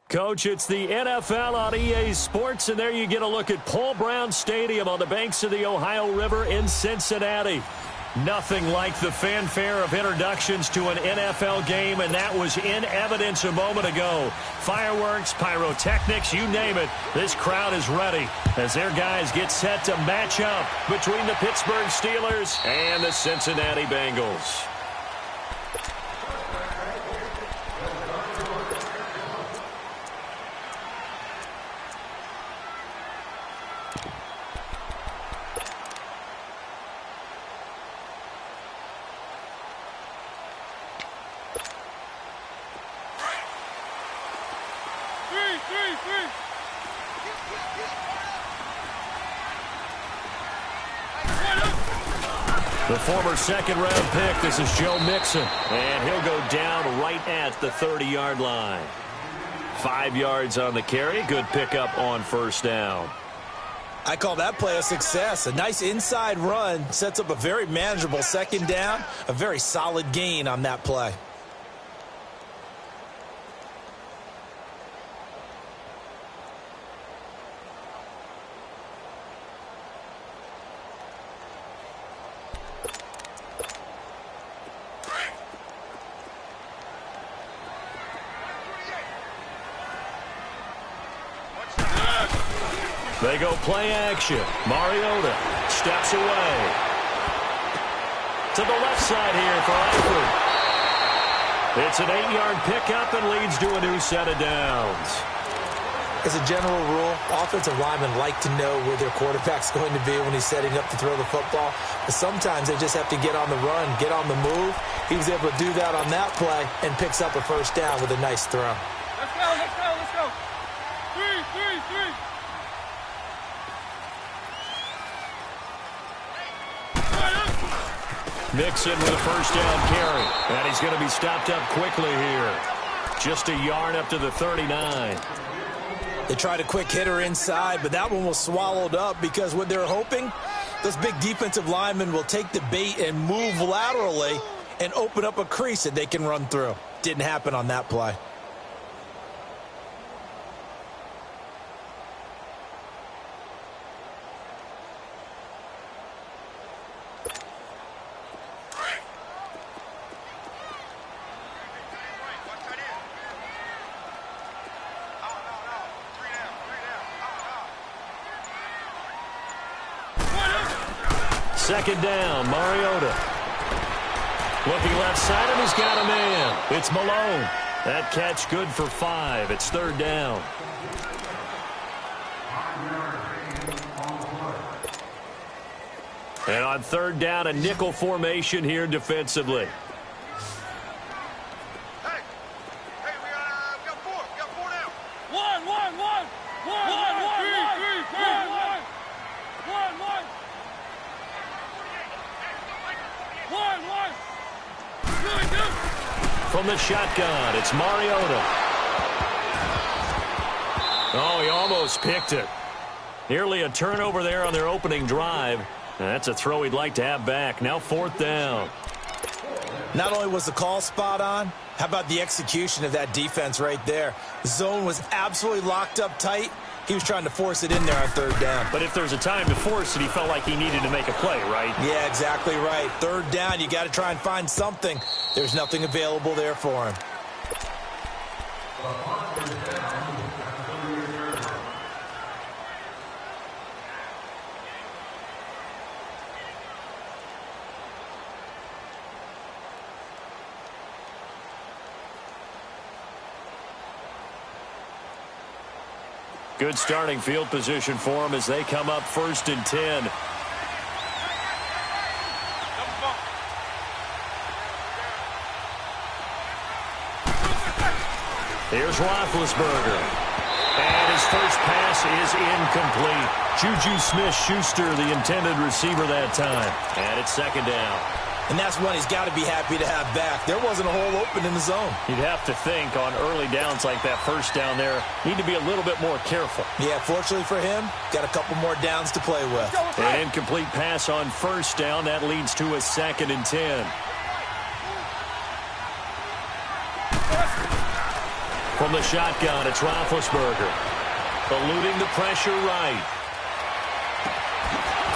Coach, it's the NFL on EA Sports, and there you get a look at Paul Brown Stadium on the banks of the Ohio River in Cincinnati. Nothing like the fanfare of introductions to an NFL game, and that was in evidence a moment ago. Fireworks, pyrotechnics, you name it. This crowd is ready as their guys get set to match up between the Pittsburgh Steelers and the Cincinnati Bengals. The former second-round pick, this is Joe Mixon, and he'll go down right at the 30-yard line. 5 yards on the carry, good pickup on first down. I call that play a success. A nice inside run sets up a very manageable second down, a very solid gain on that play. They go play action. Mariota steps away. To the left side here for Eifert. It's an 8-yard pickup and leads to a new set of downs. As a general rule, offensive linemen like to know where their quarterback's going to be when he's setting up to throw the football. But sometimes they just have to get on the run, get on the move. He was able to do that on that play and picks up a first down with a nice throw. Let's go, let's go, let's go. Three. Mixon with a first down carry. And he's going to be stopped up quickly here. Just a yard up to the 39. They tried a quick hitter inside, but that one was swallowed up because what they're hoping, those big defensive linemen will take the bait and move laterally and open up a crease that they can run through. Didn't happen on that play. Second down, Mariota. Looking left side, and he's got a man. It's Malone. That catch good for 5. It's third down. And on third down, a nickel formation here defensively. From the shotgun, it's Mariota. Oh, he almost picked it. Nearly a turnover there on their opening drive. And that's a throw he'd like to have back. Now fourth down. Not only was the call spot on, how about the execution of that defense right there? The zone was absolutely locked up tight. He was trying to force it in there on third down. But if there's a time to force it, he felt like he needed to make a play, right? Yeah, exactly right. Third down, you got to try and find something. There's nothing available there for him. Good starting field position for them as they come up 1st and 10. Here's Roethlisberger. And his first pass is incomplete. Juju Smith-Schuster, the intended receiver that time. And it's second down. And that's one he's got to be happy to have back. There wasn't a hole open in the zone. You'd have to think on early downs like that first down there, need to be a little bit more careful. Yeah, fortunately for him, got a couple more downs to play with. An incomplete pass on first down. That leads to a 2nd and 10. From the shotgun, it's Roethlisberger. Eluding the pressure right.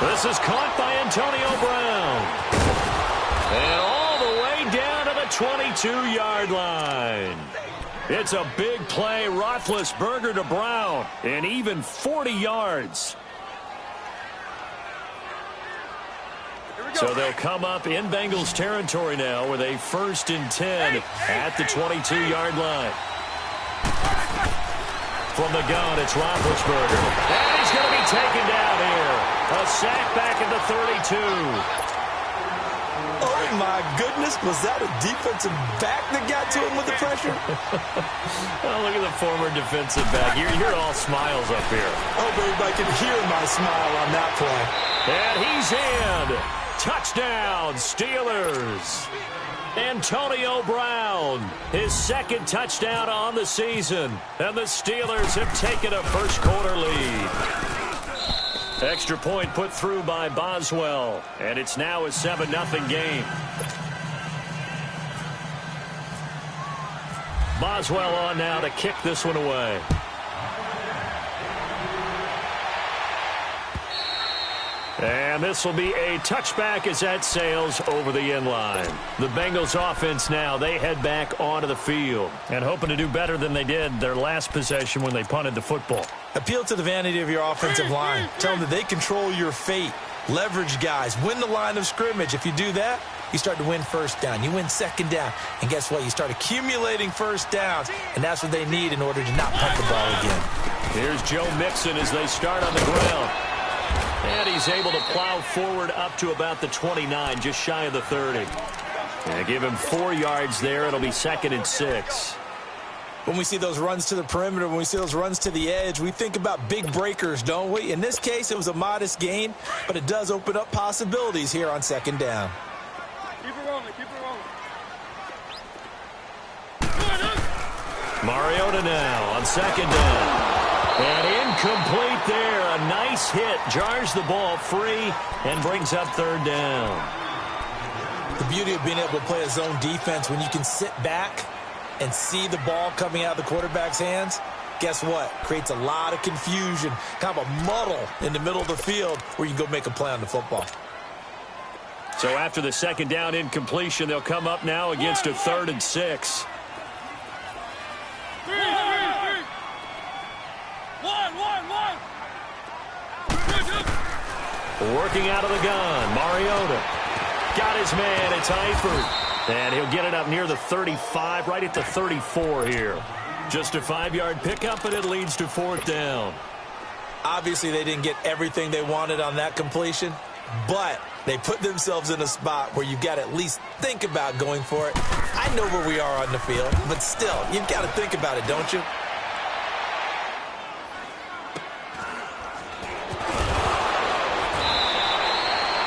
This is caught by Antonio Brown. And all the way down to the 22-yard line. It's a big play. Roethlisberger to Brown. And even 40 yards. So they'll come up in Bengals territory now with a 1st and 10 at the 22-yard line. From the gun, it's Roethlisberger. And he's going to be taken down here. A sack back at the 32. Oh, my goodness. Was that a defensive back that got to him with the pressure? Oh, look at the former defensive back. You're all smiles up here. I hope everybody can hear my smile on that play. And he's in. Touchdown, Steelers. Antonio Brown, his 2nd touchdown on the season. And the Steelers have taken a first-quarter lead. Extra point put through by Boswell. And it's now a 7-0 game. Boswell on now to kick this one away. And this will be a touchback as that sails over the end line. The Bengals offense now, they head back onto the field and hoping to do better than they did their last possession when they punted the football. Appeal to the vanity of your offensive line. Tell them that they control your fate. Leverage guys. Win the line of scrimmage. If you do that, you start to win 1st down. You win 2nd down. And guess what? You start accumulating 1st downs. And that's what they need in order to not punt the ball again. Here's Joe Mixon as they start on the ground. And he's able to plow forward up to about the 29, just shy of the 30. And give him 4 yards there. It'll be 2nd and 6. When we see those runs to the perimeter, when we see those runs to the edge, we think about big breakers, don't we? In this case, it was a modest gain, but it does open up possibilities here on 2nd down. Keep it rolling, keep it rolling. Mariota now on 2nd down. And incomplete there. A nice hit. Jars the ball free and brings up 3rd down. The beauty of being able to play a zone defense when you can sit back and see the ball coming out of the quarterback's hands, guess what? Creates a lot of confusion, kind of a muddle in the middle of the field where you can go make a play on the football. So after the 2nd down incompletion, they'll come up now against a 3rd and 6. Working out of the gun, Mariota. Got his man, it's Eifert. And he'll get it up near the 35, right at the 34 here. Just a 5-yard pickup, and it leads to 4th down. Obviously, they didn't get everything they wanted on that completion, but they put themselves in a spot where you've got to at least think about going for it. I know where we are on the field, but still, you've got to think about it, don't you?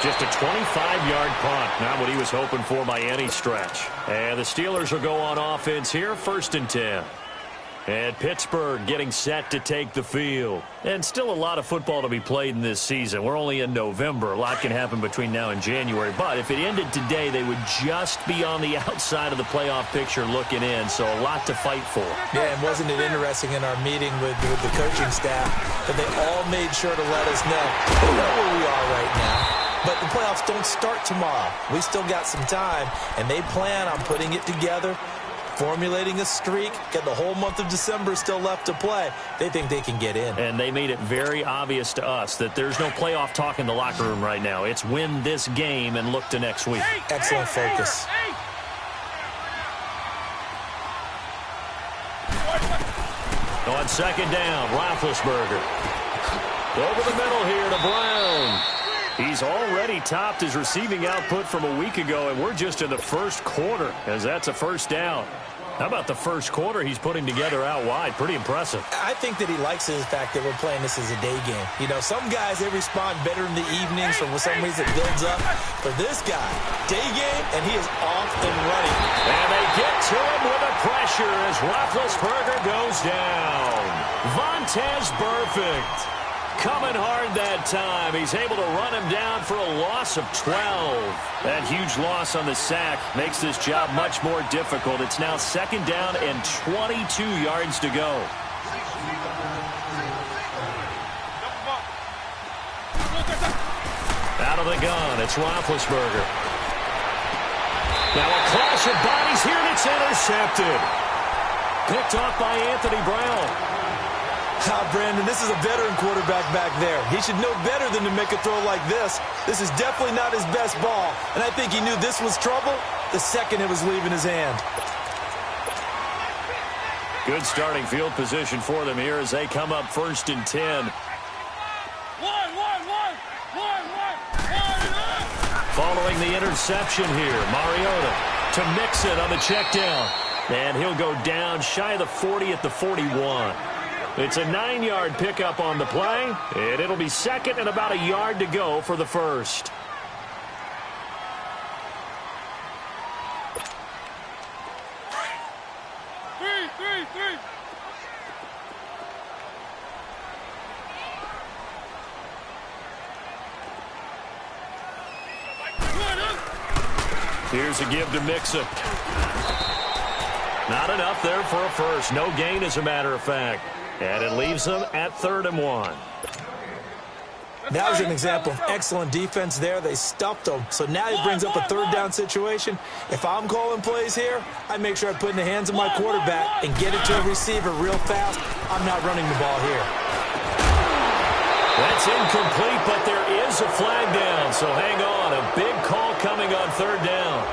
Just a 25-yard punt, not what he was hoping for by any stretch. And the Steelers will go on offense here, 1st and 10. And Pittsburgh getting set to take the field. And still a lot of football to be played in this season. We're only in November. A lot can happen between now and January. But if it ended today, they would just be on the outside of the playoff picture looking in. So a lot to fight for. Yeah, and wasn't it interesting in our meeting with the coaching staff that they all made sure to let us know where we are right now. But the playoffs don't start tomorrow. We still got some time, and they plan on putting it together, formulating a streak, got the whole month of December still left to play. They think they can get in. And they made it very obvious to us that there's no playoff talk in the locker room right now. It's win this game and look to next week. Excellent focus. On 2nd down, Roethlisberger. Over the middle here to Brown. He's already topped his receiving output from a week ago, and we're just in the 1st quarter, as that's a 1st down. How about the 1st quarter he's putting together out wide? Pretty impressive. I think that he likes the fact that we're playing this as a day game. You know, some guys, they respond better in the evenings, for some reason it builds up. For this guy, day game, and he is off and running. And they get to him with a pressure as Roethlisberger goes down. Vontaze Burfict. Coming hard that time. He's able to run him down for a loss of 12. That huge loss on the sack makes this job much more difficult. It's now 2nd down and 22 yards to go. Out of the gun, it's Roethlisberger. Now a clash of bodies here, and it's intercepted. Picked off by Anthony Brown. Brandon, this is a veteran quarterback back there. He should know better than to make a throw like this. This is definitely not his best ball, and I think he knew this was trouble the second it was leaving his hand. Good starting field position for them here as they come up 1st and 10. Following the interception here, Mariota to Mixon on the check down. And he'll go down shy of the 40 at the 41. It's a 9-yard pickup on the play, and it'll be 2nd and about a yard to go for the first. Three. Here's a give to Mixon. Not enough there for a first. No gain, as a matter of fact. And it leaves them at 3rd and 1. That was an example of excellent defense there. They stuffed him. So now he brings up a 3rd down situation. If I'm calling plays here, I make sure I put it in the hands of my quarterback and get it to a receiver real fast. I'm not running the ball here. That's incomplete, but there is a flag down. So hang on. A big call coming on 3rd down.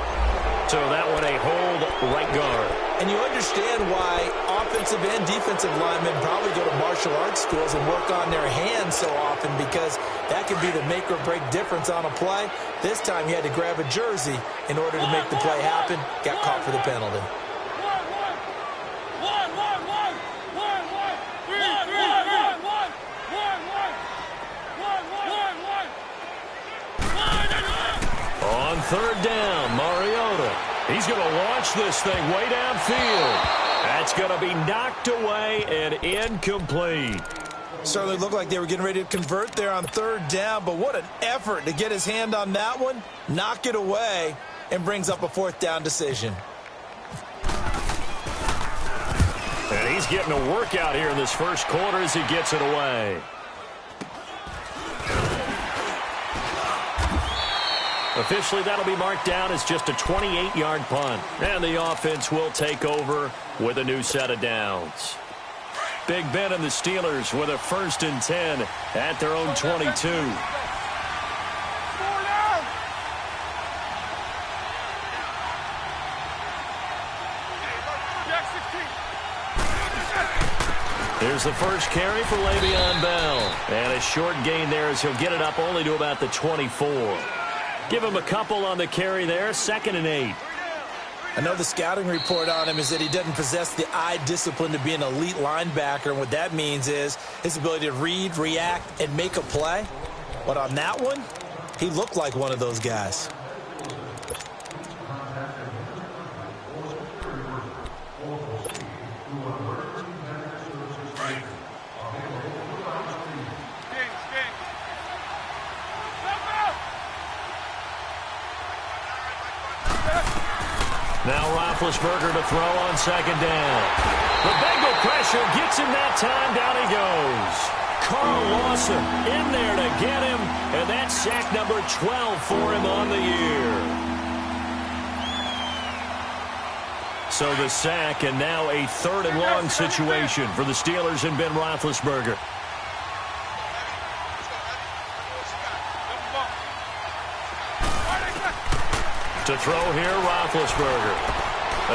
So that one a hold right guard. And you understand why offensive and defensive linemen probably go to martial arts schools and work on their hands so often, because that can be the make or break difference on a play. This time he had to grab a jersey in order to make the play happen. Got caught for the penalty. On 3rd down, Mariota. He's going to launch this thing way downfield. That's going to be knocked away and incomplete. Certainly looked like they were getting ready to convert there on 3rd down, but what an effort to get his hand on that one, knock it away, and brings up a 4th down decision. And he's getting a workout here in this first quarter as he gets it away. Officially, that'll be marked down as just a 28-yard punt. And the offense will take over with a new set of downs. Big Ben and the Steelers with a 1st and 10 at their own 22. Here's the first carry for Le'Veon Bell. And a short gain there as he'll get it up only to about the 24. Give him a couple on the carry there, 2nd and 8. I know the scouting report on him is that he doesn't possess the eye discipline to be an elite linebacker. And what that means is his ability to read, react, and make a play. But on that one, he looked like one of those guys. Now Roethlisberger to throw on 2nd down. The Bengal pressure gets him that time. Down he goes. Carl Lawson in there to get him, and that's sack number 12 for him on the year. So the sack, and now a 3rd and long situation for the Steelers and Ben Roethlisberger. To throw here, Roethlisberger.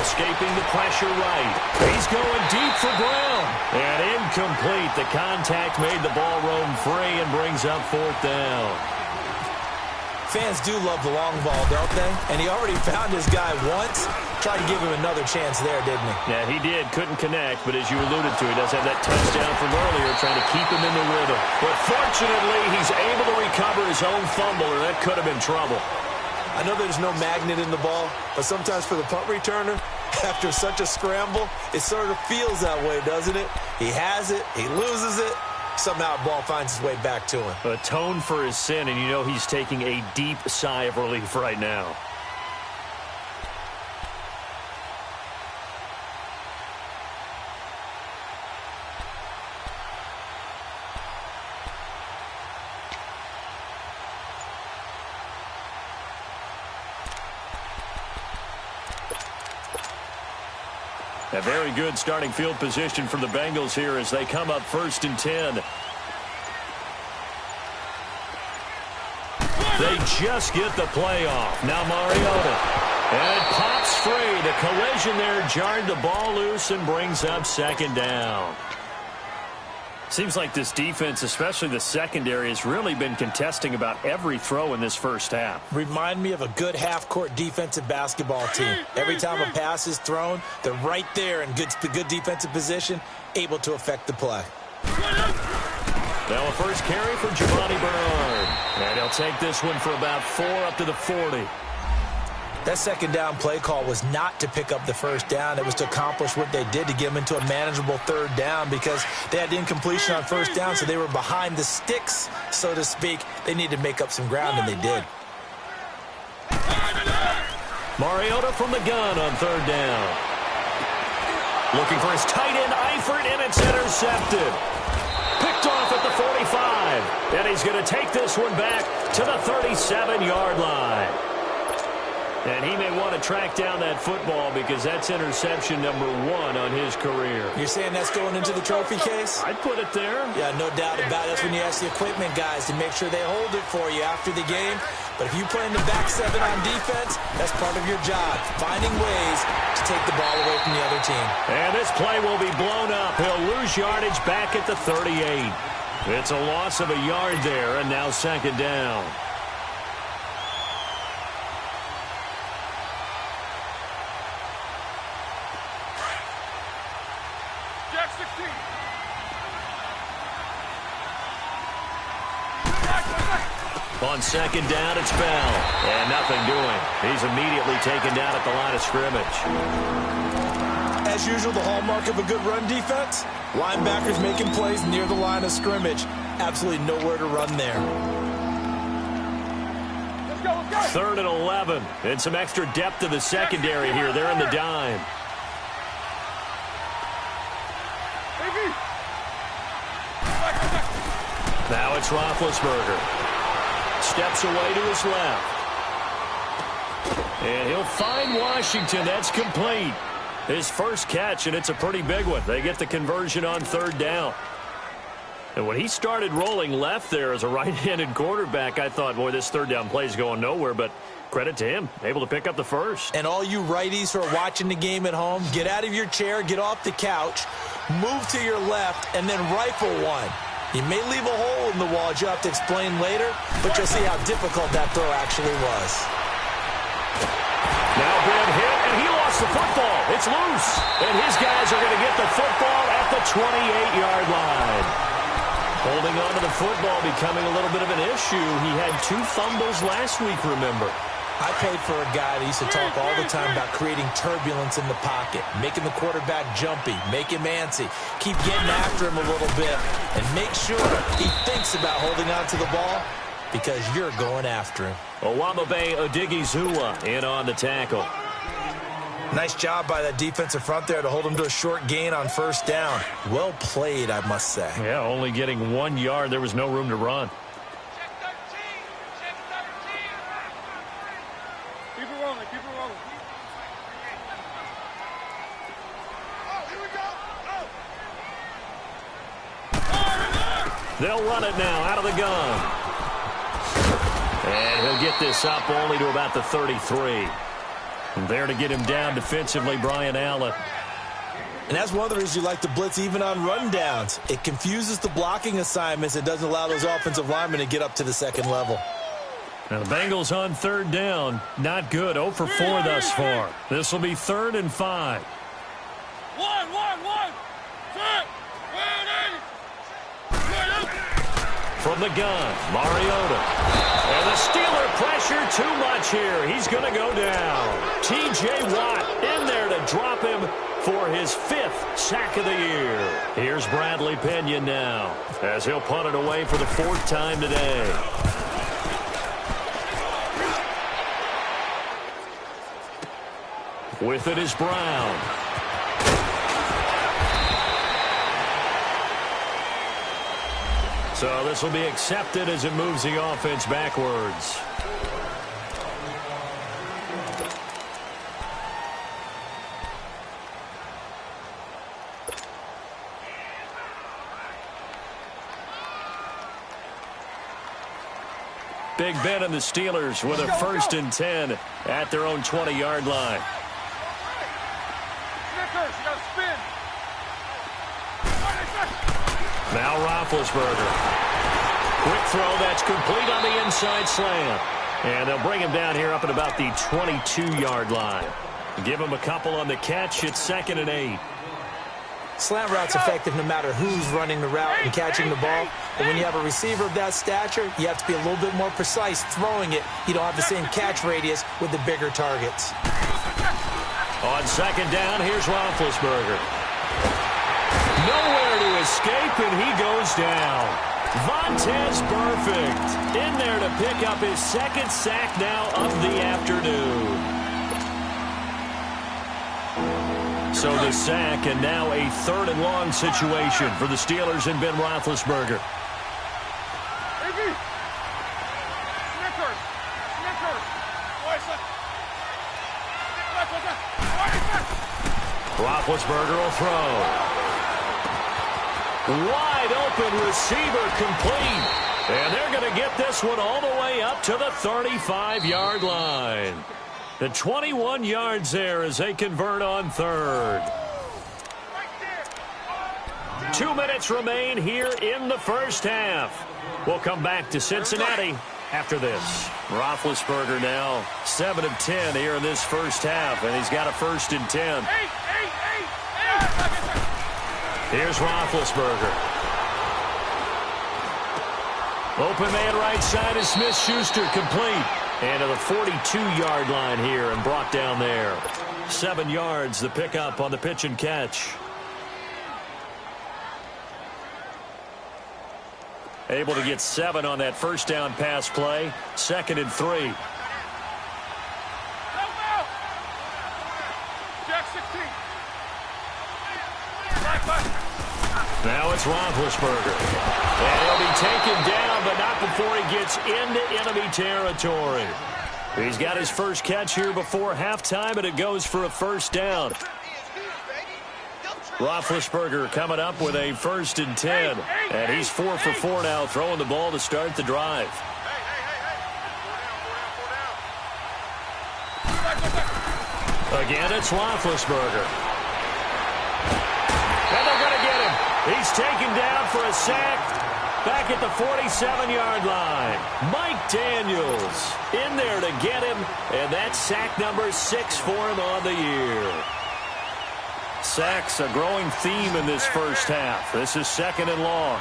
Escaping the pressure right. He's going deep for Brown. And incomplete. The contact made the ball roam free and brings up 4th down. Fans do love the long ball, don't they? And he already found his guy once. Tried to give him another chance there, didn't he? Yeah, he did. Couldn't connect, but as you alluded to, he does have that touchdown from earlier, trying to keep him in the rhythm. But fortunately, he's able to recover his own fumble, or that could have been trouble. I know there's no magnet in the ball, but sometimes for the punt returner, after such a scramble, it sort of feels that way, doesn't it? He has it, he loses it, somehow the ball finds its way back to him. Atone for his sin, and you know he's taking a deep sigh of relief right now. A very good starting field position for the Bengals here as they come up 1st and 10. They just get the play off. Now Mariota. And it pops free. The collision there jarred the ball loose and brings up 2nd down. Seems like this defense, especially the secondary, has really been contesting about every throw in this first half. Remind me of a good half-court defensive basketball team. Every time a pass is thrown, they're right there in good defensive position, able to affect the play. Now a first carry for Giovanni Bernard. And he'll take this one for about 4 up to the 40. That 2nd down play call was not to pick up the 1st down. It was to accomplish what they did to get them into a manageable 3rd down because they had incompletion on 1st down, so they were behind the sticks, so to speak. They needed to make up some ground, and they did. Mariota from the gun on 3rd down. Looking for his tight end, Eifert, and it's intercepted. Picked off at the 45. And he's going to take this one back to the 37-yard line. And he may want to track down that football because that's interception number 1 on his career. You're saying that's going into the trophy case? I'd put it there. Yeah, no doubt about it. That's when you ask the equipment guys to make sure they hold it for you after the game. But if you play in the back 7 on defense, that's part of your job, finding ways to take the ball away from the other team. And this play will be blown up. He'll lose yardage back at the 38. It's a loss of a yard there, and now 2nd down. On 2nd down, it's Bell. And nothing doing. He's immediately taken down at the line of scrimmage. As usual, the hallmark of a good run defense, linebackers making plays near the line of scrimmage. Absolutely nowhere to run there. Let's go, let's go. 3rd and 11. And some extra depth to the secondary here. They're in the dime. Now it's Roethlisberger. Steps away to his left. And he'll find Washington. That's complete. His first catch, and it's a pretty big one. They get the conversion on 3rd down. And when he started rolling left there as a right-handed quarterback, I thought, boy, this 3rd down play is going nowhere. But credit to him, able to pick up the first. And all you righties who are watching the game at home, get out of your chair, get off the couch, move to your left, and then rifle one. He may leave a hole in the wall, as you'll have to explain later, but you'll see how difficult that throw actually was. Now bad hit, and he lost the football. It's loose. And his guys are going to get the football at the 28-yard line. Holding on to the football becoming a little bit of an issue. He had 2 fumbles last week, remember. I played for a guy that used to talk all the time about creating turbulence in the pocket, making the quarterback jumpy, make him antsy, keep getting after him a little bit, and make sure he thinks about holding on to the ball because you're going after him. Owamabe Odigizua in on the tackle. Nice job by that defensive front there to hold him to a short gain on 1st down. Well played, I must say. Yeah, only getting 1 yard. There was no room to run. They'll run it now out of the gun. And he'll get this up only to about the 33. And there to get him down defensively, Brian Allen. And that's one of the reasons you like to blitz even on rundowns. It confuses the blocking assignments. It doesn't allow those offensive linemen to get up to the 2nd level. Now the Bengals on 3rd down. Not good. 0 for 4 thus far. This will be 3rd and 5. One. Set. From the gun, Mariota. And the Steeler pressure too much here. He's going to go down. T.J. Watt in there to drop him for his 5th sack of the year. Here's Bradley Pinion now as he'll punt it away for the 4th time today. With it is Brown. So this will be accepted as it moves the offense backwards. Big Ben and the Steelers with a 1st and 10 at their own 20-yard line. Now Roethlisberger. Quick throw that's complete on the inside slant. And they'll bring him down here up at about the 22-yard line. Give him a couple on the catch. It's 2nd and 8. Slant route's effective no matter who's running the route and catching the ball. But when you have a receiver of that stature, you have to be a little bit more precise throwing it. You don't have the same catch radius with the bigger targets. On 2nd down, here's Roethlisberger. Nowhere to escape, and he goes down. Vontaze Burfict in there to pick up his 2nd sack now of the afternoon. So the sack, and now a 3rd and long situation for the Steelers and Ben Roethlisberger. Roethlisberger will throw. Wide open receiver complete. And they're going to get this one all the way up to the 35-yard line. The 21 yards there as they convert on 3rd. 2 minutes remain here in the first half. We'll come back to Cincinnati after this. Roethlisberger now 7 of 10 here in this first half, and he's got a 1st and 10. Here's Roethlisberger. Open man right side is Smith-Schuster complete. And to the 42-yard line here and brought down there. 7 yards, the pickup on the pitch and catch. Able to get 7 on that 1st down pass play. 2nd and 3. Now it's Roethlisberger. And he'll be taken down, but not before he gets into enemy territory. He's got his first catch here before halftime, and it goes for a 1st down. Roethlisberger coming up with a 1st and 10. And he's 4 for 4 now, throwing the ball to start the drive. Again, it's Roethlisberger. And they're going to get him. He's taken down for a sack back at the 47-yard line. Mike Daniels in there to get him, and that's sack number 6 for him on the year. Sacks a growing theme in this first half. This is 2nd and long.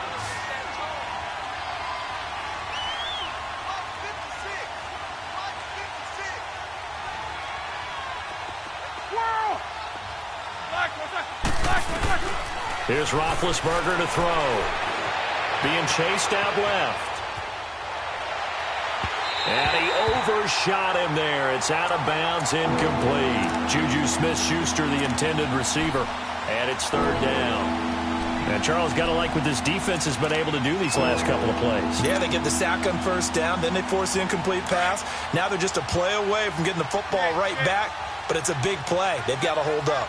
Here's Roethlisberger to throw. Being chased out left. And he overshot him there. It's out of bounds, incomplete. Juju Smith-Schuster, the intended receiver. And it's 3rd down. And Charles, got to like what this defense has been able to do these last couple of plays. Yeah, they get the sack on 1st down, then they force the incomplete pass. Now they're just a play away from getting the football right back, but it's a big play. They've got to hold up.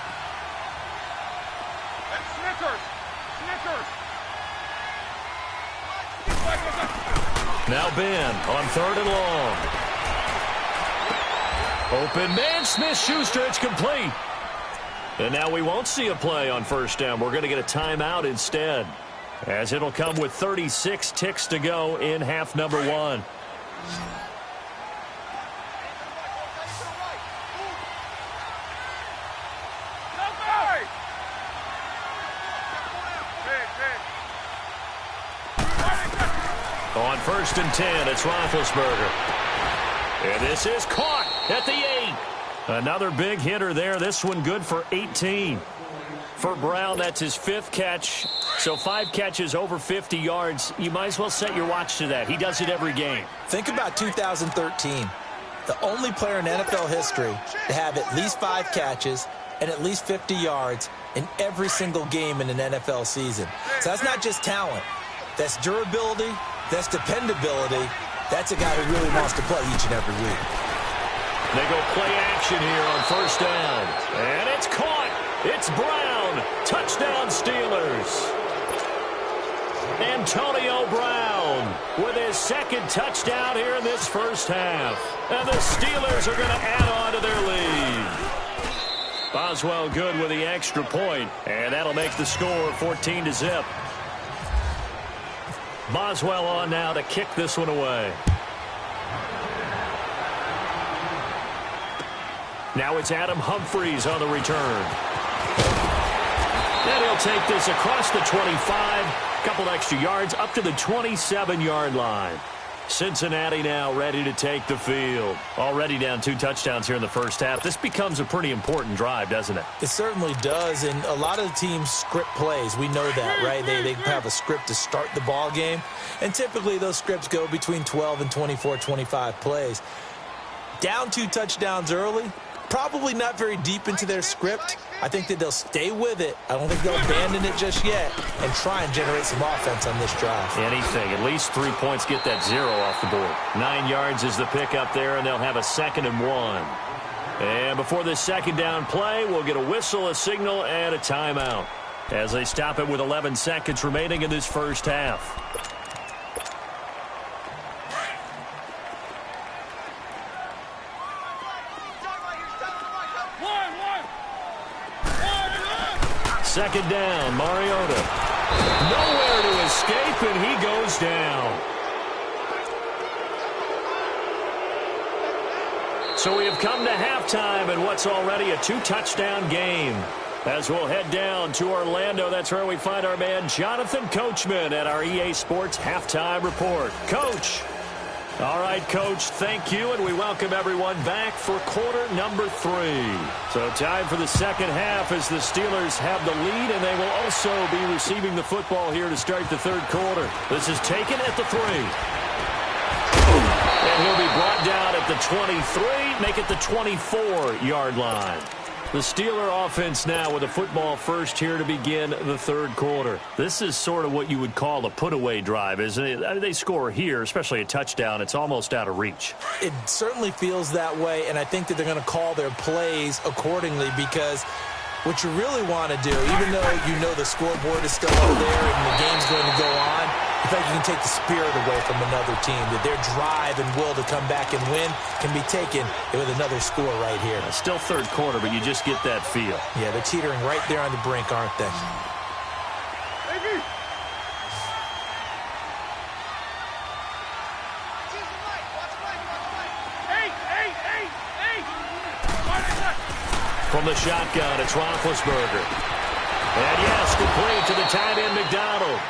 Now Ben on 3rd and long. Open man, Smith-Schuster, it's complete. And now we won't see a play on 1st down. We're going to get a timeout instead, as it'll come with 36 ticks to go in half number 1. On 1st and 10, it's Roethlisberger. And this is caught at the 8. Another big hitter there. This one good for 18. For Brown, that's his 5th catch. So 5 catches over 50 yards. You might as well set your watch to that. He does it every game. Think about 2013. The only player in NFL history to have at least 5 catches and at least 50 yards in every single game in an NFL season. So that's not just talent. That's durability. That's dependability. That's a guy who really wants to play each and every week. They go play action here on first down. And it's caught. It's Brown. Touchdown Steelers. Antonio Brown with his 2nd touchdown here in this first half. And the Steelers are going to add on to their lead. Boswell good with the extra point. And that'll make the score 14-0. Boswell on now to kick this one away. Now it's Adam Humphries on the return. And he'll take this across the 25. Couple extra yards up to the 27-yard line. Cincinnati now ready to take the field. Already down 2 touchdowns here in the first half. This becomes a pretty important drive, doesn't it? It certainly does, and a lot of the teams script plays. We know that, right? They have a script to start the ball game, and typically those scripts go between 12 and 24, 25 plays. Down 2 touchdowns early, probably not very deep into their script. I think that they'll stay with it. I don't think they'll abandon it just yet and try and generate some offense on this drive. Anything. At least 3 points, get that 0 off the board. 9 yards is the pickup there, and they'll have a 2nd and 1. And before this 2nd down play, we'll get a whistle, a signal, and a timeout as they stop it with 11 seconds remaining in this first half. Second down, Mariota. Nowhere to escape, and he goes down. So we have come to halftime in what's already a 2-touchdown game. As we'll head down to Orlando, that's where we find our man Jonathan Coachman at our EA Sports Halftime Report. Coach. All right, Coach, thank you, and we welcome everyone back for quarter number 3. So time for the second half as the Steelers have the lead, and they will also be receiving the football here to start the 3rd quarter. This is taken at the 3. And he'll be brought down at the 23, make it the 24-yard line. The Steeler offense now with a football first here to begin the 3rd quarter. This is sort of what you would call a put-away drive, isn't it? They score here, especially a touchdown. It's almost out of reach. It certainly feels that way, and I think that they're going to call their plays accordingly because what you really want to do, even though you know the scoreboard is still up there and the game's going to go on, in fact, you can take the spirit away from another team, that their drive and will to come back and win can be taken with another score right here. Still 3rd quarter, but you just get that feel. Yeah, they're teetering right there on the brink, aren't they? From the shotgun, it's Roethlisberger. And yes, complete to the tight end, McDonald.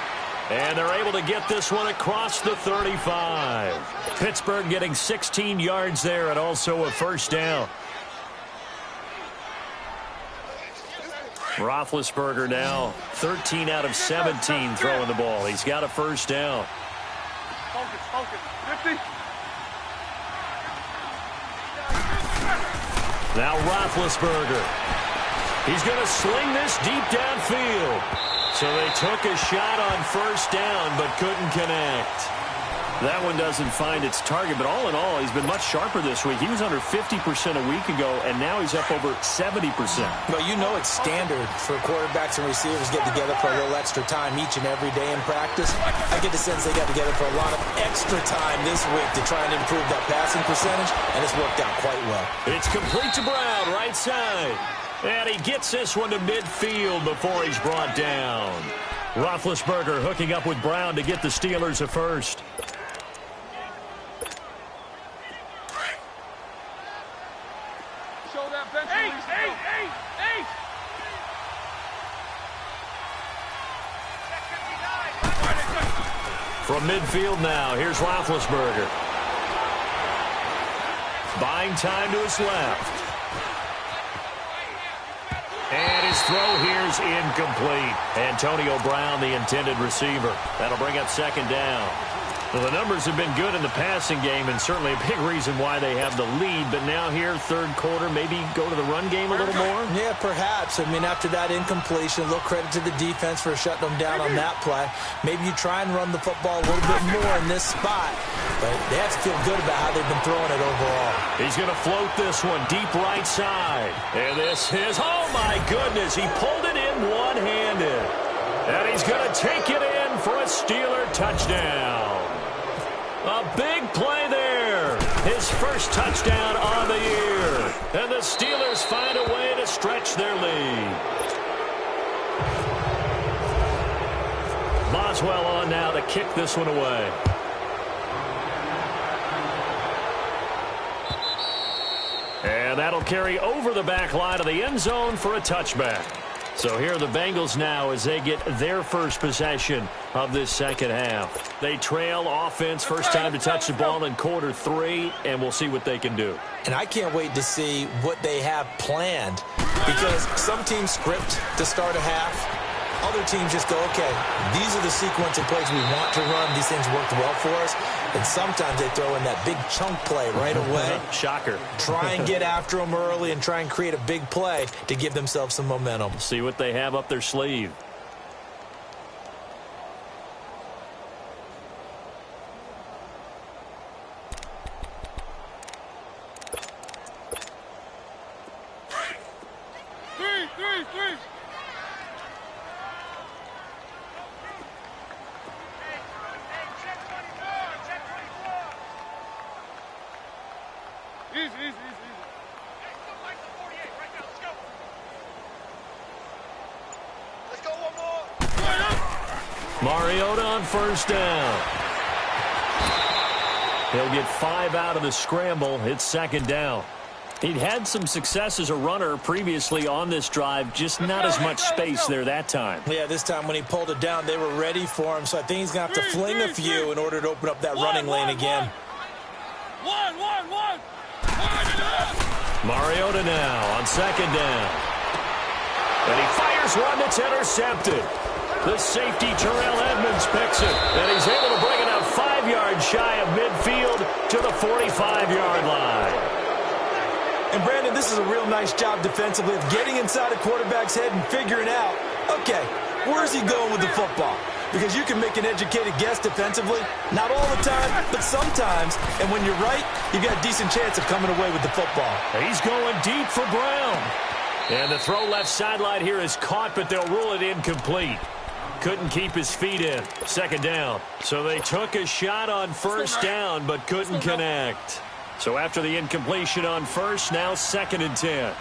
And they're able to get this one across the 35. Pittsburgh getting 16 yards there and also a first down. Roethlisberger now 13 out of 17 throwing the ball. He's got a first down. Focus. 50. Now Roethlisberger. He's going to sling this deep downfield. So they took a shot on first down but couldn't connect. That one doesn't find its target, but all in all, he's been much sharper this week. He was under 50% a week ago, and now he's up over 70%. Well, you know it's standard for quarterbacks and receivers get together for a little extra time each and every day in practice. I get the sense they got together for a lot of extra time this week to try and improve that passing percentage, and it's worked out quite well. It's complete to Brown, right side. And he gets this one to midfield before he's brought down. Roethlisberger hooking up with Brown to get the Steelers a first. Show that bench. Eight. From midfield now, here's Roethlisberger. Buying time to his left. His throw here's incomplete. Antonio Brown, the intended receiver. That'll bring up second down. Well, the numbers have been good in the passing game, and certainly a big reason why they have the lead. But now here, third quarter, maybe go to the run game a little more? Yeah, perhaps. I mean, after that incompletion, a little credit to the defense for shutting them down on that play. Maybe you try and run the football a little bit more in this spot. But they have to feel good about how they've been throwing it overall. He's going to float this one deep right side. And this is, oh my goodness, he pulled it in one-handed. And he's going to take it in for a Steeler touchdown. A big play there. His first touchdown on the year. And the Steelers find a way to stretch their lead. Boswell on now to kick this one away. And that'll carry over the back line of the end zone for a touchback. So here are the Bengals now as they get their first possession of this second half. They trail offense, first time to touch the ball in quarter 3, and we'll see what they can do. And I can't wait to see what they have planned, because some teams script to start a half. Other teams just go, okay, these are the sequence of plays we want to run. These things worked well for us. And sometimes they throw in that big chunk play right away. Shocker. Try and get after them early and try and create a big play to give themselves some momentum. See what they have up their sleeve. Three. Easy. Let's go one more. Mariota on first down. He'll get 5 out of the scramble. It's second down. He'd had some success as a runner previously on this drive, just not as much space there that time. Yeah, this time when he pulled it down, they were ready for him, so I think he's going to have to fling a few in order to open up that running lane again. One. Mariota now on second down. And he fires one that's intercepted. The safety, Terrell Edmonds, picks it. And he's able to bring it out 5 yards shy of midfield to the 45-yard line. And, Brandon, this is a real nice job defensively of getting inside a quarterback's head and figuring out, okay, where's he going with the football? Because you can make an educated guess defensively. Not all the time, but sometimes. And when you're right, you've got a decent chance of coming away with the football. He's going deep for Brown. And the throw left sideline here is caught, but they'll rule it incomplete. Couldn't keep his feet in. Second down. So they took a shot on first down, but couldn't connect. So after the incompletion on first, now 2nd and 10.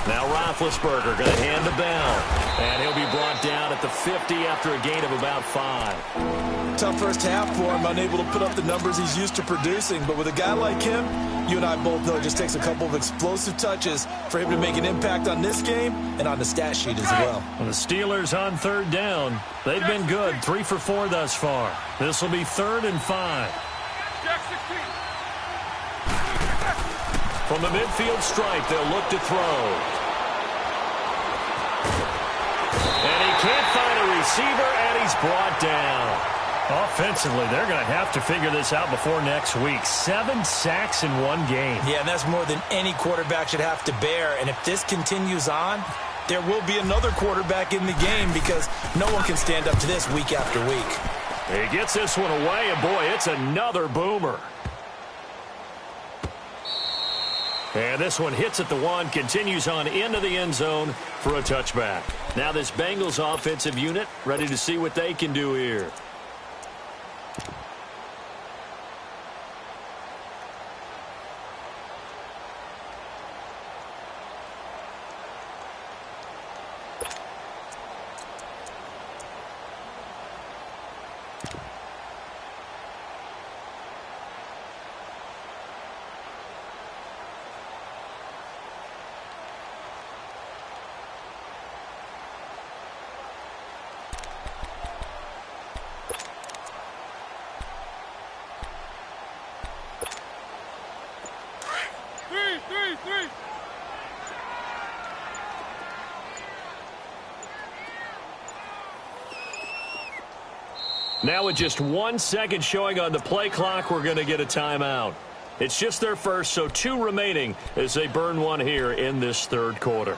Now Roethlisberger going to hand to Bell. And he'll be brought down at the 50 after a gain of about 5. Tough first half for him, unable to put up the numbers he's used to producing. But with a guy like him, you and I both know it just takes a couple of explosive touches for him to make an impact on this game and on the stat sheet as well. The Steelers on third down. They've been good, 3 for 4 thus far. This will be 3rd and 5. From the midfield stripe, they'll look to throw. And he can't find a receiver, and he's brought down. Offensively, they're going to have to figure this out before next week. 7 sacks in 1 game. Yeah, and that's more than any quarterback should have to bear. And if this continues on, there will be another quarterback in the game because no one can stand up to this week after week. He gets this one away, and boy, it's another boomer. And this one hits at the 1, continues on into the end zone for a touchback. Now this Bengals offensive unit ready to see what they can do here. Now with just 1 second showing on the play clock, we're going to get a timeout. It's just their first, so 2 remaining as they burn one here in this third quarter.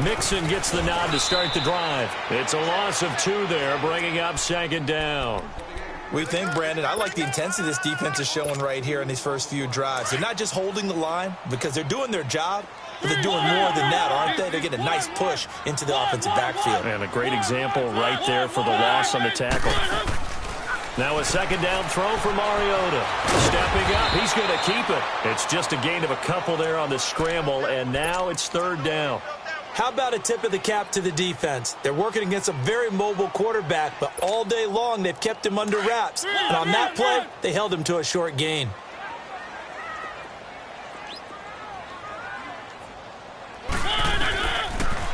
Mixon gets the nod to start the drive. It's a loss of 2 there, bringing up second down. We think, Brandon, I like the intensity this defense is showing right here in these first few drives. They're not just holding the line because they're doing their job, but they're doing more than that, aren't they? They're getting a nice push into the offensive backfield. And a great example right there for the loss on the tackle. Now a second down throw for Mariota. Stepping up, he's going to keep it. It's just a gain of a couple there on the scramble, and now it's third down. How about a tip of the cap to the defense? They're working against a very mobile quarterback, but all day long they've kept him under wraps. And on that play, they held him to a short gain.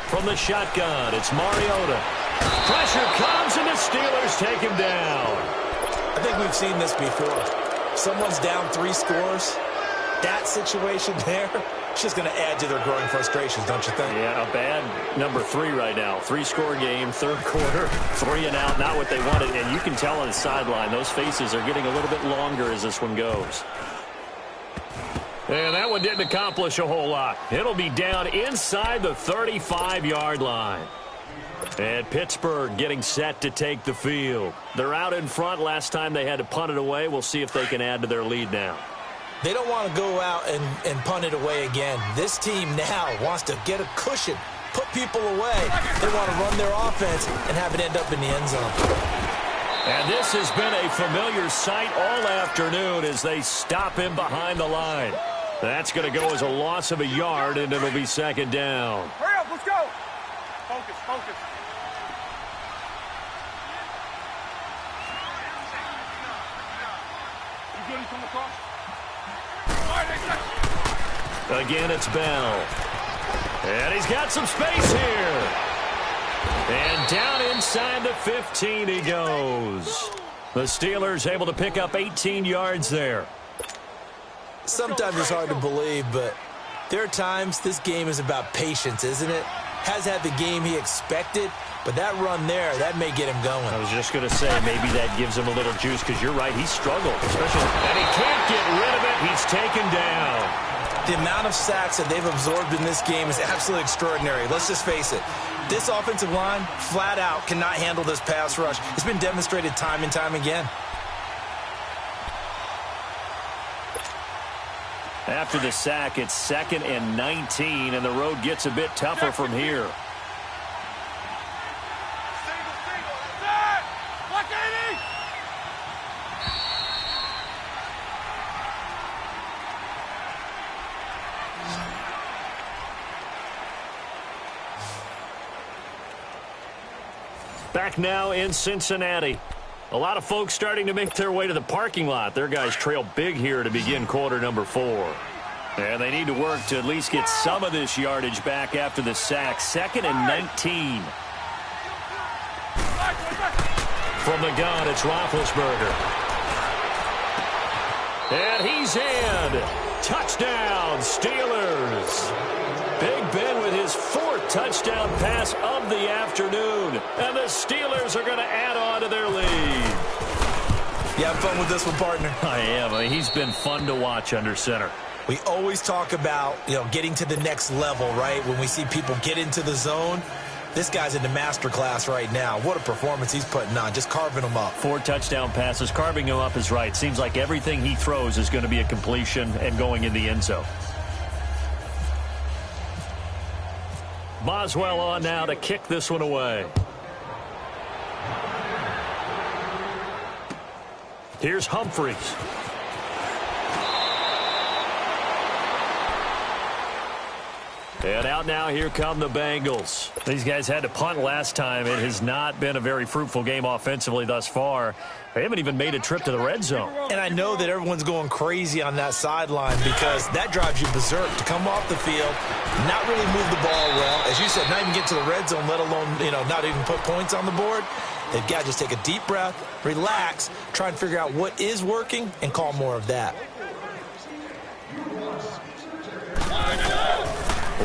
From the shotgun, it's Mariota. Pressure comes, and the Steelers take him down. I think we've seen this before. Someone's down 3 scores. That situation there, it's just going to add to their growing frustrations, don't you think? Yeah, a bad number 3 right now. 3-score game, third quarter, 3 and out, not what they wanted. And you can tell on the sideline, those faces are getting a little bit longer as this one goes. And that one didn't accomplish a whole lot. It'll be down inside the 35-yard line. And Pittsburgh getting set to take the field. They're out in front. Last time they had to punt it away. We'll see if they can add to their lead now. They don't want to go out and punt it away again. This team now wants to get a cushion, put people away. They want to run their offense and have it end up in the end zone. And this has been a familiar sight all afternoon as they stop him behind the line. That's going to go as a loss of a yard, and it'll be second down. Hurry up, let's go. Focus, focus. You good? He's coming across. Again, it's Bell. And he's got some space here. And down inside the 15 he goes. The Steelers able to pick up 18 yards there. Sometimes it's hard to believe, but there are times this game is about patience, isn't it? Has had the game he expected, but that run there, that may get him going. I was just going to say, maybe that gives him a little juice, because you're right, he struggled, especially, and he can't get rid of it. He's taken down. The amount of sacks that they've absorbed in this game is absolutely extraordinary. Let's just face it. This offensive line, flat out, cannot handle this pass rush. It's been demonstrated time and time again. After the sack, it's 2nd and 19, and the road gets a bit tougher from here. Back now in Cincinnati. A lot of folks starting to make their way to the parking lot. Their guys trail big here to begin quarter number 4. And they need to work to at least get some of this yardage back after the sack. 2nd and 19. From the gun, it's Roethlisberger. And he's in. Touchdown, Steelers. Big Ben with his 4th touchdown pass of the afternoon. And the Steelers are going to add on to their lead. You have fun with this one, partner? I am. I mean, he's been fun to watch under center. We always talk about, getting to the next level, right? When we see people get into the zone. This guy's in the master class right now. What a performance he's putting on, just carving them up. 4 touchdown passes. Carving him up is right. Seems like everything he throws is going to be a completion and going in the end zone. Boswell on now to kick this one away. Here's Humphries. And out now, here come the Bengals. These guys had to punt last time. It has not been a very fruitful game offensively thus far. They haven't even made a trip to the red zone. And I know that everyone's going crazy on that sideline because that drives you berserk to come off the field, not really move the ball well. As you said, not even get to the red zone, let alone, not even put points on the board. They've got to just take a deep breath, relax, try and figure out what is working, and call more of that.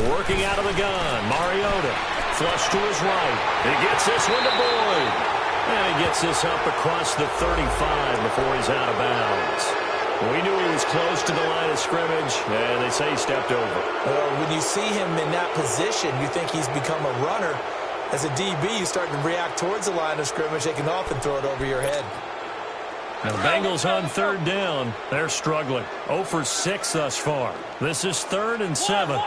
Working out of the gun, Mariota. Flush to his right. He gets this one to Boyd. And he gets this up across the 35 before he's out of bounds. We knew he was close to the line of scrimmage, and they say he stepped over. Well, when you see him in that position, you think he's become a runner. As a DB, you start to react towards the line of scrimmage. They can often throw it over your head. Now, Bengals on third down. They're struggling. 0 for 6 thus far. This is 3rd and 7.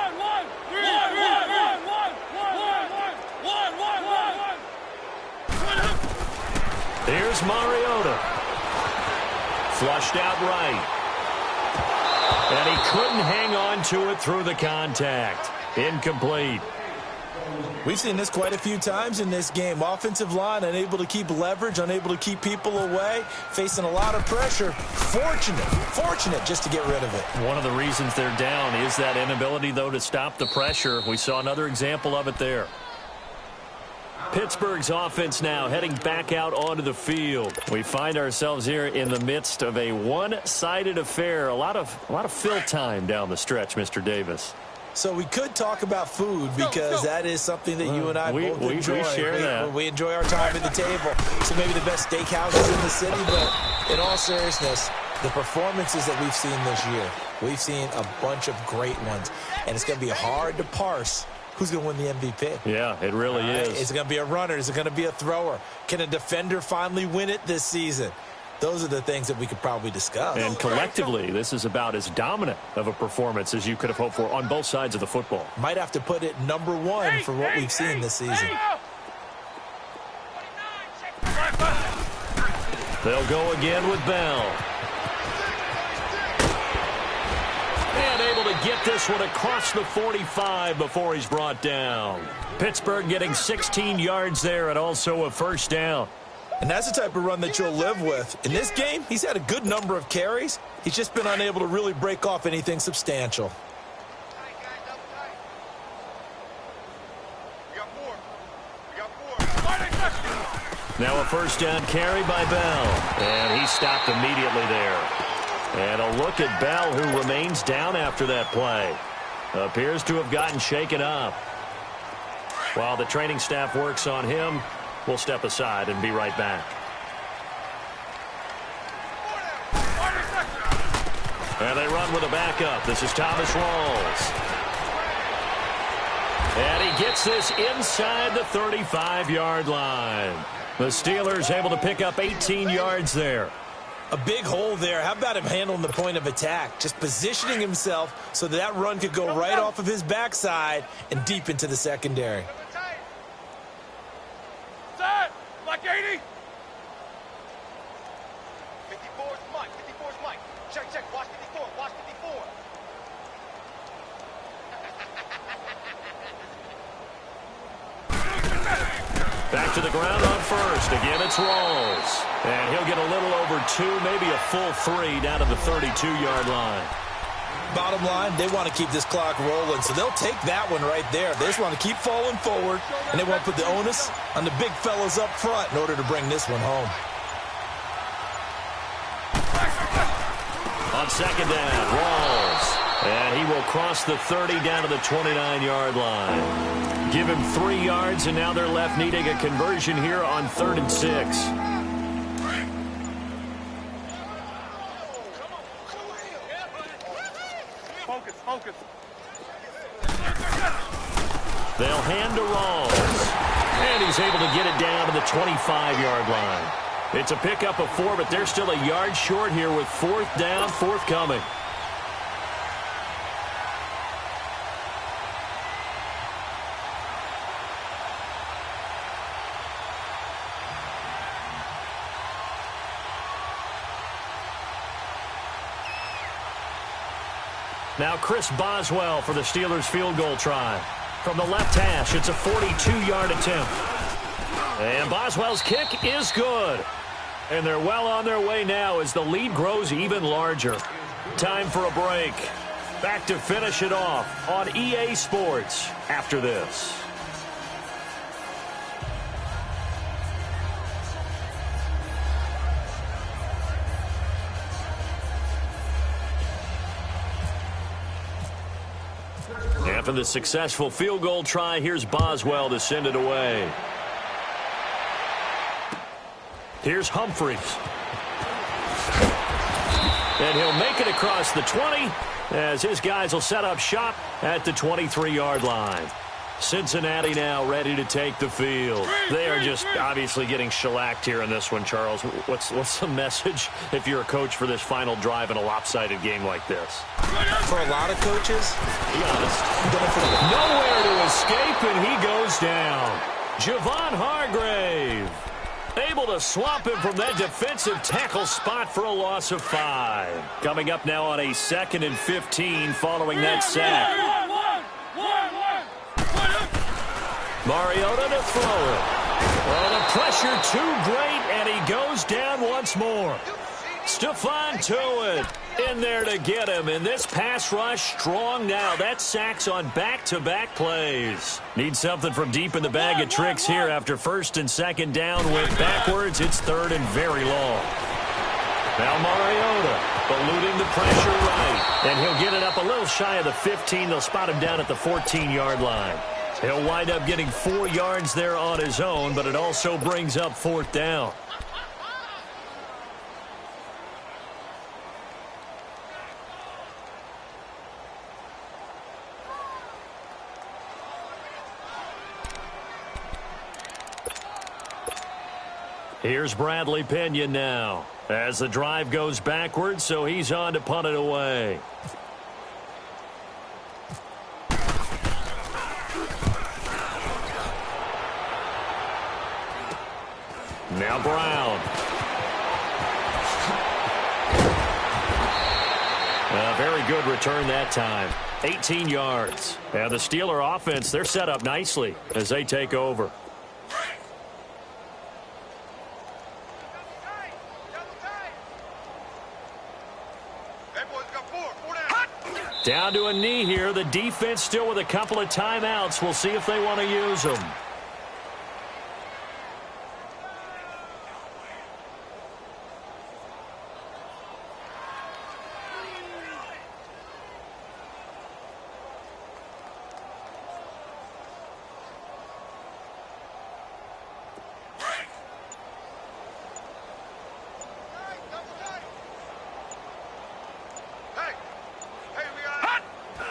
Here's Mariota. Flushed out right. And he couldn't hang on to it through the contact. Incomplete. We've seen this quite a few times in this game. Offensive line unable to keep leverage, unable to keep people away, facing a lot of pressure. Fortunate just to get rid of it. One of the reasons they're down is that inability, though, to stop the pressure. We saw another example of it there. Pittsburgh's offense now heading back out onto the field. We find ourselves here in the midst of a one-sided affair. A lot of fill time down the stretch, Mr. Davis. So we could talk about food because that is something that you and I both enjoy. We share that. We enjoy our time at the table. So maybe the best steakhouses in the city, but in all seriousness, the performances that we've seen this year, we've seen a bunch of great ones. And it's going to be hard to parse who's going to win the MVP. Yeah, it really is. Is it going to be a runner? Is it going to be a thrower? Can a defender finally win it this season? Those are the things that we could probably discuss. And collectively, this is about as dominant of a performance as you could have hoped for on both sides of the football. Might have to put it #1 for what we've seen this season. They'll go again with Bell. And able to get this one across the 45 before he's brought down. Pittsburgh getting 16 yards there and also a first down. And that's the type of run that you'll live with. In this game, he's had a good number of carries. He's just been unable to really break off anything substantial. Now a first down carry by Bell. And he stopped immediately there. And a look at Bell, who remains down after that play. Appears to have gotten shaken up. While the training staff works on him, we'll step aside and be right back. And they run with a backup. This is Thomas Rawls. And he gets this inside the 35-yard line. The Steelers able to pick up 18 yards there. A big hole there. How about him handling the point of attack? Just positioning himself so that run could go right off of his backside and deep into the secondary. Like 80. 54's Mike. 54's Mike. Check. Watch 54. Watch 54. Back to the ground on first. Again, it's Rawls. And he'll get a little over 2, maybe a full 3 down to the 32-yard line. Bottom line, they want to keep this clock rolling, so they'll take that one right there. They just want to keep falling forward, and they want to put the onus on the big fellas up front in order to bring this one home. On second down, Rawls. And he will cross the 30 down to the 29-yard line. Give him 3 yards, and now they're left needing a conversion here on 3rd and 6. Focus. They'll hand to Rawls. And he's able to get it down to the 25-yard line. It's a pickup of 4, but they're still a yard short here with 4th down forthcoming. Now Chris Boswell for the Steelers field goal try. From the left hash, it's a 42-yard attempt. And Boswell's kick is good. And they're well on their way now as the lead grows even larger. Time for a break. Back to finish it off on EA Sports after this. After the successful field goal try, here's Boswell to send it away. Here's Humphries. And he'll make it across the 20 as his guys will set up shop at the 23-yard line. Cincinnati now ready to take the field. They are just obviously getting shellacked here in this one, Charles. What's the message if you're a coach for this final drive in a lopsided game like this? For a lot of coaches, be honest, nowhere to escape, and he goes down. Javon Hargrave able to swamp him from that defensive tackle spot for a loss of 5. Coming up now on a 2nd and 15 following that sack. Mariota to throw it. Well, the pressure too great, and he goes down once more. Stephon Tuitt in there to get him, and this pass rush strong now. That sack's on back-to-back plays. Need something from deep in the bag of tricks here after 1st and 2nd down. Went backwards. It's 3rd and very long. Now Mariota eluding the pressure right, and he'll get it up a little shy of the 15. They'll spot him down at the 14-yard line. He'll wind up getting 4 yards there on his own, but it also brings up 4th down. Here's Bradley Pinion now as the drive goes backwards, so he's on to punt it away. Now Brown. A very good return that time. 18 yards. And the Steeler offense, they're set up nicely as they take over. Down to a knee here. The defense still with a couple of timeouts. We'll see if they want to use them.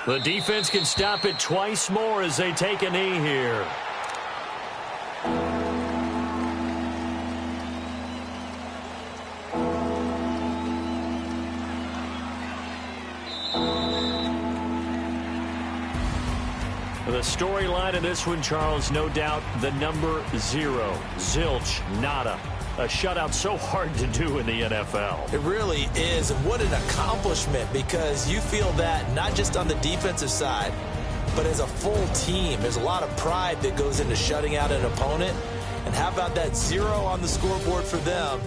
The defense can stop it twice more as they take a knee here. The storyline of this one, Charles, no doubt the number 0. Zilch, nada. A shutout so hard to do in the NFL. It really is, and what an accomplishment, because you feel that not just on the defensive side, but as a full team. There's a lot of pride that goes into shutting out an opponent, and how about that 0 on the scoreboard for them,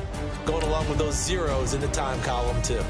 going along with those zeros in the time column too.